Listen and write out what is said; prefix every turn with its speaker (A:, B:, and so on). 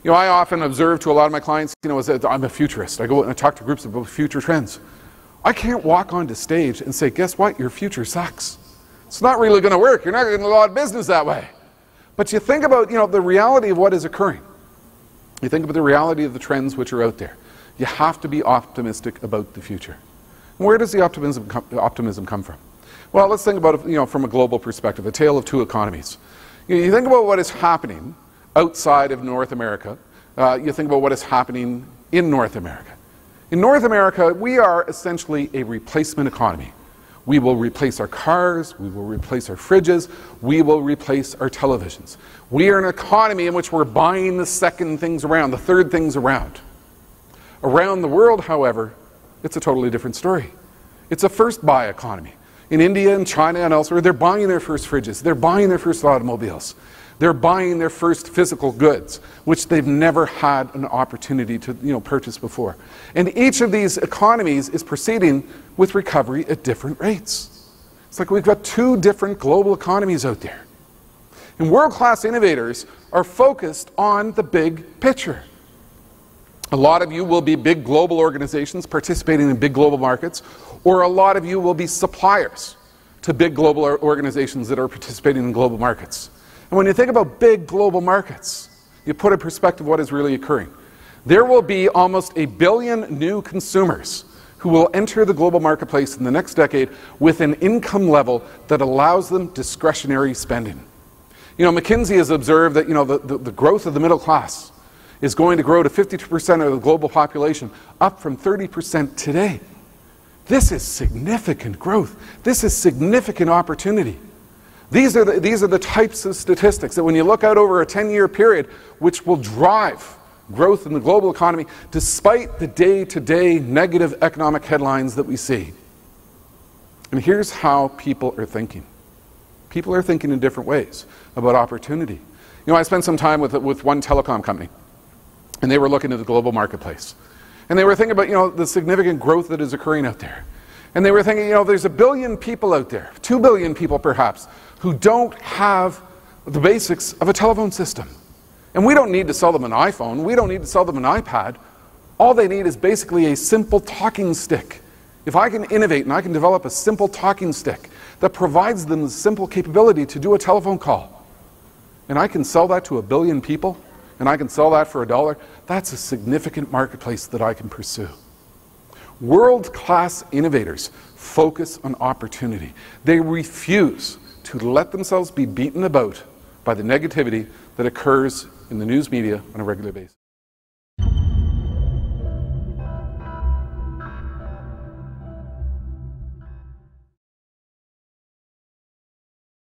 A: I often observe to a lot of my clients, I'm a futurist. I go and I talk to groups about future trends. I can't walk onto stage and say, guess what? Your future sucks. It's not really going to work. You're not going to get a lot of business that way. But you think about, the reality of what is occurring. You think about the reality of the trends which are out there. You have to be optimistic about the future. And where does the optimism come from? Well, let's think about it, from a global perspective, a tale of two economies. You think about what is happening outside of North America. You think about what is happening in North America. In North America, we are essentially a replacement economy. We will replace our cars, we will replace our fridges, we will replace our televisions. We are an economy in which we're buying the second things around, the third things around. Around the world, however, it's a totally different story. It's a first buy economy. In India and China and elsewhere, they're buying their first fridges, they're buying their first automobiles. They're buying their first physical goods, which they've never had an opportunity to purchase before. And each of these economies is proceeding with recovery at different rates. It's like we've got two different global economies out there. And world-class innovators are focused on the big picture. A lot of you will be big global organizations participating in big global markets, or a lot of you will be suppliers to big global organizations that are participating in global markets. And when you think about big global markets, you put in perspective what is really occurring. There will be almost 1 billion new consumers who will enter the global marketplace in the next decade with an income level that allows them discretionary spending. McKinsey has observed that the growth of the middle class is going to grow to 52% of the global population, up from 30% today. This is significant growth. This is significant opportunity. These are the types of statistics that when you look out over a 10-year period, which will drive growth in the global economy despite the day-to-day negative economic headlines that we see. And here's how people are thinking. People are thinking in different ways about opportunity. I spent some time with one telecom company, and they were looking at the global marketplace. And they were thinking about, the significant growth that is occurring out there. And they were thinking, there's 1 billion people out there, 2 billion people perhaps, who don't have the basics of a telephone system. And we don't need to sell them an iPhone. We don't need to sell them an iPad. All they need is basically a simple talking stick. If I can innovate and I can develop a simple talking stick that provides them the simple capability to do a telephone call, and I can sell that to 1 billion people, and I can sell that for $1, that's a significant marketplace that I can pursue. World-class innovators focus on opportunity. They refuse to let themselves be beaten about by the negativity that occurs in the news media on a regular basis.